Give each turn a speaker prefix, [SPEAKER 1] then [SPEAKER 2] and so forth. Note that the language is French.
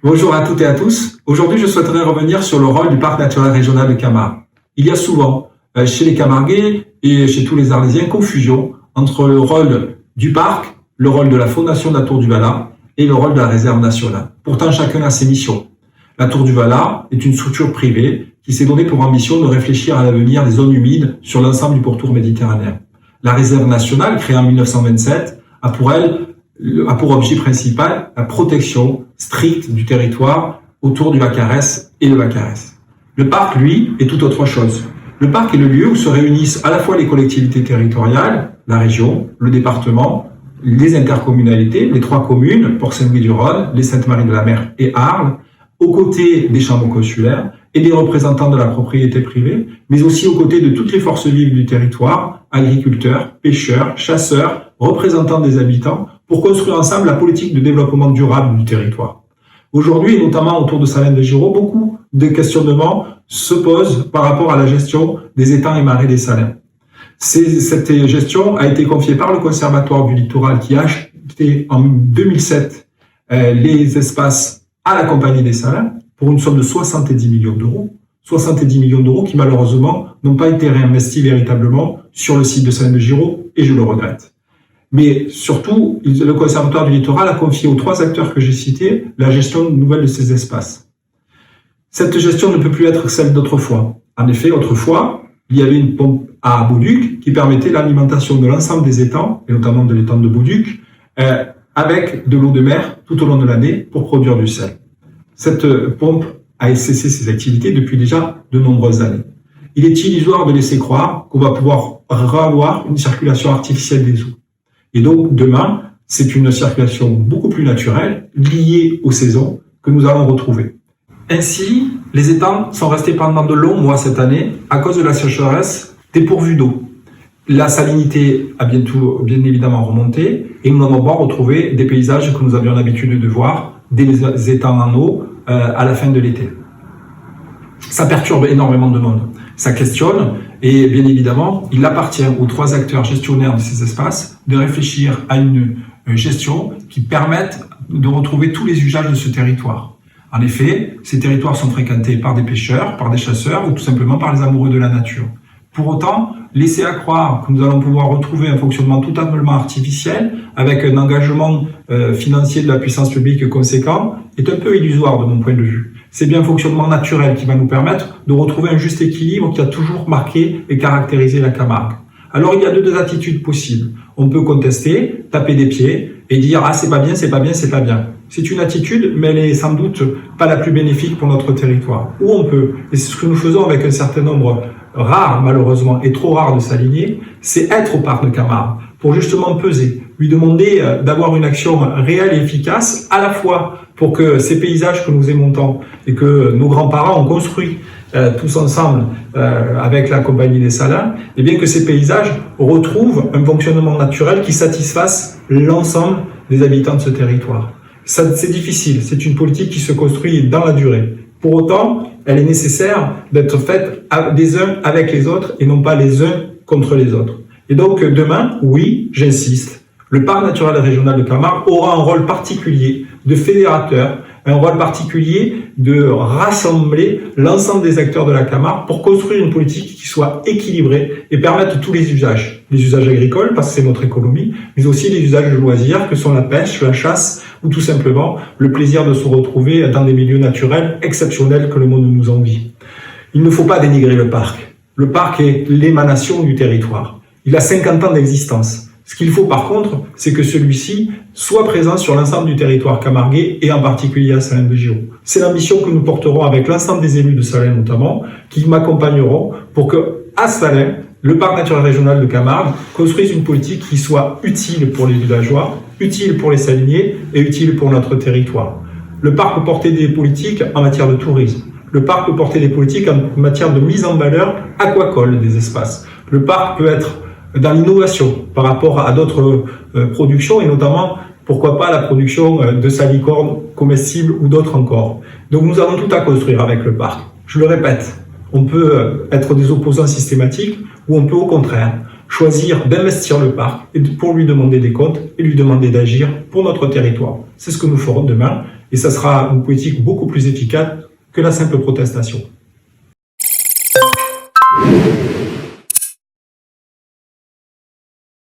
[SPEAKER 1] Bonjour à toutes et à tous. Aujourd'hui, je souhaiterais revenir sur le rôle du parc naturel régional de Camargue. Il y a souvent, chez les Camarguais et chez tous les Arlésiens, confusion entre le rôle du parc, le rôle de la Fondation de la Tour du Valat et le rôle de la réserve nationale. Pourtant, chacun a ses missions. La Tour du Valat est une structure privée qui s'est donnée pour ambition de réfléchir à l'avenir des zones humides sur l'ensemble du pourtour méditerranéen. La réserve nationale, créée en 1927, a pour objet principal la protection stricte du territoire autour du Vaccarès et le Vaccarès. Le parc, lui, est tout autre chose. Le parc est le lieu où se réunissent à la fois les collectivités territoriales, la région, le département, les intercommunalités, les trois communes, Port-Saint-Louis-du-Rhône, les Saintes-Maries-de-la-Mer et Arles, aux côtés des chambres consulaires et des représentants de la propriété privée, mais aussi aux côtés de toutes les forces vives du territoire, agriculteurs, pêcheurs, chasseurs, représentants des habitants, pour construire ensemble la politique de développement durable du territoire. Aujourd'hui, et notamment autour de Salins-de-Giraud, beaucoup de questionnements se posent par rapport à la gestion des étangs et marais des Salins. Cette gestion a été confiée par le Conservatoire du littoral qui a acheté en 2007 les espaces à la Compagnie des Salins pour une somme de 70 millions d'euros. 70 millions d'euros qui malheureusement n'ont pas été réinvestis véritablement sur le site de Salins-de-Giraud et je le regrette. Mais surtout, le Conservatoire du littoral a confié aux trois acteurs que j'ai cités la gestion nouvelle de ces espaces. Cette gestion ne peut plus être celle d'autrefois. En effet, autrefois, il y avait une pompe à Bauduc qui permettait l'alimentation de l'ensemble des étangs, et notamment de l'étang de Bauduc, avec de l'eau de mer tout au long de l'année pour produire du sel. Cette pompe a cessé ses activités depuis déjà de nombreuses années. Il est illusoire de laisser croire qu'on va pouvoir revoir une circulation artificielle des eaux. Et donc, demain, c'est une circulation beaucoup plus naturelle, liée aux saisons, que nous allons retrouver. Ainsi, les étangs sont restés pendant de longs mois cette année, à cause de la sécheresse, dépourvus d'eau. La salinité a bien évidemment remonté, et nous n'avons pas retrouvé des paysages que nous avions l'habitude de voir, des étangs en eau, à la fin de l'été. Ça perturbe énormément de monde. Ça questionne et bien évidemment, il appartient aux trois acteurs gestionnaires de ces espaces de réfléchir à une gestion qui permette de retrouver tous les usages de ce territoire. En effet, ces territoires sont fréquentés par des pêcheurs, par des chasseurs ou tout simplement par les amoureux de la nature. Pour autant, laisser à croire que nous allons pouvoir retrouver un fonctionnement totalement artificiel avec un engagement financier de la puissance publique conséquent est un peu illusoire de mon point de vue. C'est bien un fonctionnement naturel qui va nous permettre de retrouver un juste équilibre qui a toujours marqué et caractérisé la Camargue. Alors il y a deux attitudes possibles. On peut contester, taper des pieds et dire « Ah, c'est pas bien, c'est pas bien, c'est pas bien ». C'est une attitude, mais elle est sans doute pas la plus bénéfique pour notre territoire. Ou on peut, et c'est ce que nous faisons avec un certain nombre rare, malheureusement, et trop rare de s'aligner, c'est être au parc de Camargue pour justement peser, lui demander d'avoir une action réelle et efficace, à la fois pour que ces paysages que nous aimons tant et que nos grands-parents ont construits tous ensemble avec la Compagnie des Salins, et bien que ces paysages retrouvent un fonctionnement naturel qui satisfasse l'ensemble des habitants de ce territoire. C'est difficile, c'est une politique qui se construit dans la durée. Pour autant, elle est nécessaire d'être faite des uns avec les autres et non pas les uns contre les autres. Et donc demain, oui, j'insiste, le parc naturel régional de Camargue aura un rôle particulier de fédérateur, un rôle particulier de rassembler l'ensemble des acteurs de la Camargue pour construire une politique qui soit équilibrée et permette tous les usages agricoles, parce que c'est notre économie, mais aussi les usages de loisirs que sont la pêche, la chasse, ou tout simplement le plaisir de se retrouver dans des milieux naturels exceptionnels que le monde nous envie. Il ne faut pas dénigrer le parc. Le parc est l'émanation du territoire. Il a 50 ans d'existence. Ce qu'il faut par contre, c'est que celui-ci soit présent sur l'ensemble du territoire camarguais et en particulier à Salins-de-Giraud. C'est l'ambition que nous porterons avec l'ensemble des élus de Salins notamment, qui m'accompagneront pour que, à Salins, le parc naturel régional de Camargue construise une politique qui soit utile pour les villageois, utile pour les saliniers et utile pour notre territoire. Le parc peut porter des politiques en matière de tourisme. Le parc peut porter des politiques en matière de mise en valeur aquacole des espaces. Le parc peut être dans l'innovation par rapport à d'autres productions et notamment, pourquoi pas, la production de salicornes comestibles ou d'autres encore. Donc nous avons tout à construire avec le parc. Je le répète, on peut être des opposants systématiques ou on peut au contraire choisir d'investir le parc et pour lui demander des comptes et lui demander d'agir pour notre territoire. C'est ce que nous ferons demain et ça sera une politique beaucoup plus efficace que la simple protestation.